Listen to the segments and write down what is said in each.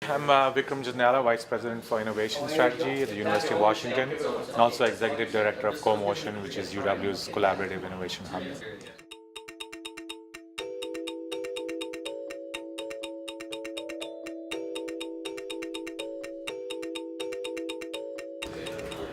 I'm Vikram Jandhyala, Vice President for Innovation Strategy at the University of Washington, and also Executive Director of CoMotion, which is UW's Collaborative Innovation Hub.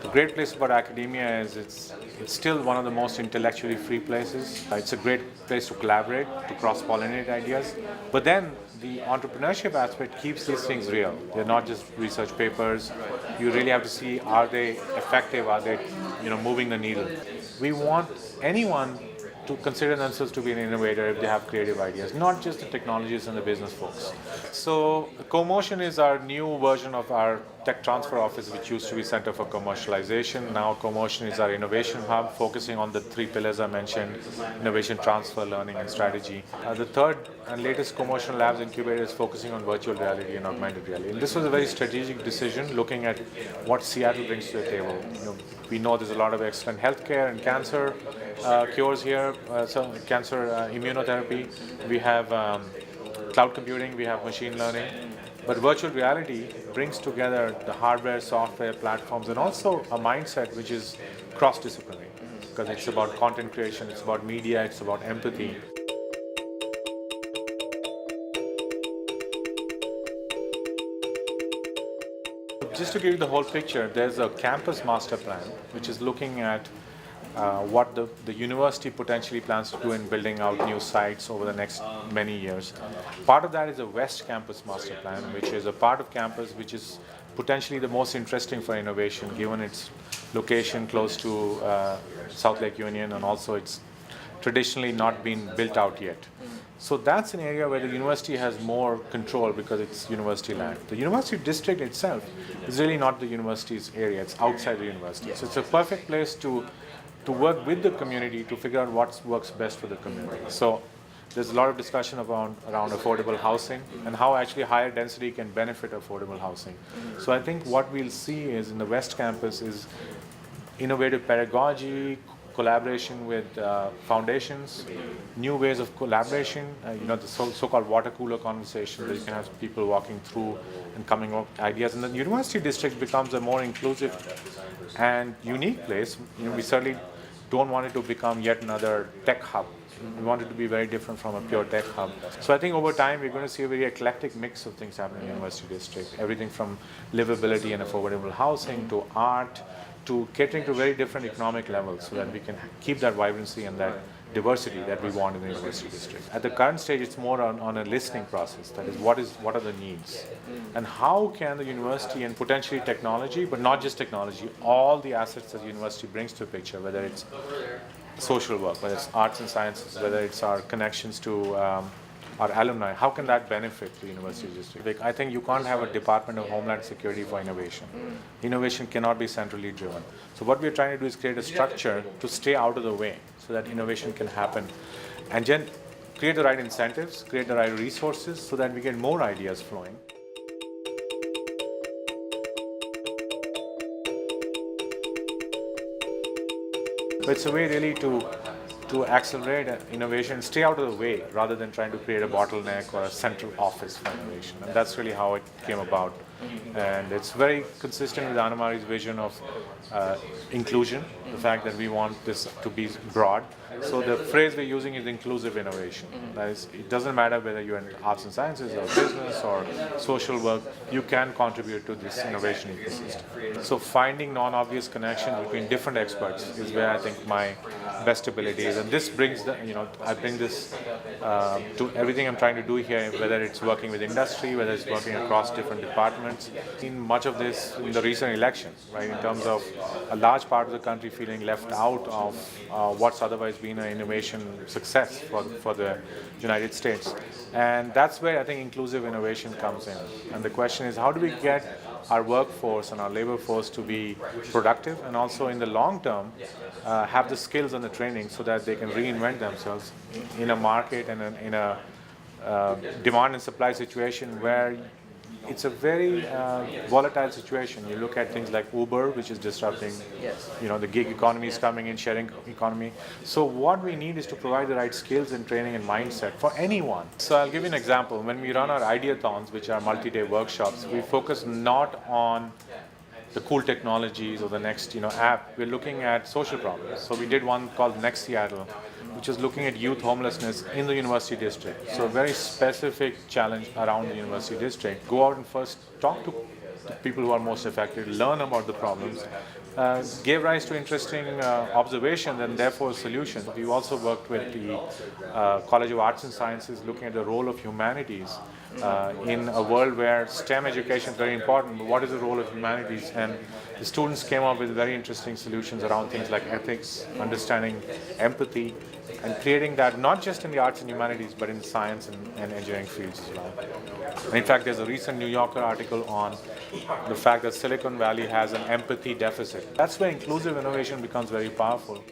The great place about academia is it's still one of the most intellectually free places. It's a great place to collaborate, to cross-pollinate ideas. But then the entrepreneurship aspect keeps these things real. They're not just research papers. You really have to see, are they effective? Are they, moving the needle? We want anyone to consider themselves to be an innovator if they have creative ideas, not just the technologists and the business folks. So CoMotion is our new version of our tech transfer office, which used to be Center for Commercialization. Now CoMotion is our innovation hub, focusing on the three pillars I mentioned: innovation, transfer, learning, and strategy. The third and latest CoMotion Labs incubator is focusing on virtual reality and augmented reality. And this was a very strategic decision, looking at what Seattle brings to the table. We know there's a lot of excellent healthcare and cancer cures here, so cancer immunotherapy. We have cloud computing, we have machine learning. But virtual reality brings together the hardware, software, platforms, and also a mindset which is cross-disciplinary, because it's about content creation, it's about media, it's about empathy. Just to give you the whole picture, there's a campus master plan which is looking at what the university potentially plans to do in building out new sites over the next many years. Part of that is a West Campus master plan, which is a part of campus which is potentially the most interesting for innovation, given its location close to South Lake Union, and also it's traditionally not been built out yet. So that's an area where the university has more control because it's university land. The university district itself is really not the university's area, it's outside the university. So it's a perfect place to work with the community to figure out what works best for the community. So there's a lot of discussion around affordable housing and how actually higher density can benefit affordable housing. So I think what we'll see is in the West Campus is innovative pedagogy, collaboration with foundations, new ways of collaboration, the so-called water cooler conversation where you can have people walking through and coming up with ideas. And the university district becomes a more inclusive and unique place. We certainly don't want it to become yet another tech hub. We want it to be very different from a pure tech hub. So I think over time we're going to see a very eclectic mix of things happening in the university district. Everything from livability and affordable housing to art to catering to very different economic levels, so that we can keep that vibrancy and that diversity that we want in the university district. At the current stage, it's more on a listening process. That is, what are the needs? And how can the university and potentially technology, but not just technology, all the assets that the university brings to a picture, whether it's social work, whether it's arts and sciences, whether it's our connections to our alumni, how can that benefit the university district? I think you can't have a Department of Homeland Security for innovation. Innovation cannot be centrally driven. So what we're trying to do is create a structure to stay out of the way so that innovation can happen, and then create the right incentives, create the right resources so that we get more ideas flowing. But it's a way really to accelerate innovation, stay out of the way, rather than trying to create a bottleneck or a central office for innovation. And that's really how it came about. And it's very consistent with Anna Mari's vision of inclusion, the fact that we want this to be broad. So the phrase we're using is inclusive innovation. That is, it doesn't matter whether you're in arts and sciences or business or social work, you can contribute to this innovation ecosystem. So finding non-obvious connections between different experts is where I think my best ability is. And this brings I bring this to everything I'm trying to do here, whether it's working with industry, whether it's working across different departments. In much of this in the recent election, right, in terms of a large part of the country feeling left out of what's otherwise been an innovation success for the United States. And that's where I think inclusive innovation comes in. And the question is, how do we get our workforce and our labor force to be productive, and also in the long term have the skills and the training so that they can reinvent themselves in a market and in a demand and supply situation where it's a very volatile situation. You look at things like Uber, which is disrupting, Yes. the gig economy is coming in, sharing economy. So what we need is to provide the right skills and training and mindset for anyone. So I'll give you an example. When we run our ideathons, which are multi-day workshops, we focus not on the cool technologies or the next app. We're looking at social problems. So we did one called Next Seattle, which is looking at youth homelessness in the university district. So a very specific challenge around the university district. Go out and first talk to the people who are most affected, learn about the problems, gave rise to interesting observations and therefore solutions. We've also worked with the College of Arts and Sciences looking at the role of humanities in a world where STEM education is very important. But what is the role of humanities? And the students came up with very interesting solutions around things like ethics, understanding empathy, and creating that not just in the arts and humanities, but in science and engineering fields as well. And in fact, there's a recent New Yorker article on the fact that Silicon Valley has an empathy deficit. That's where inclusive innovation becomes very powerful.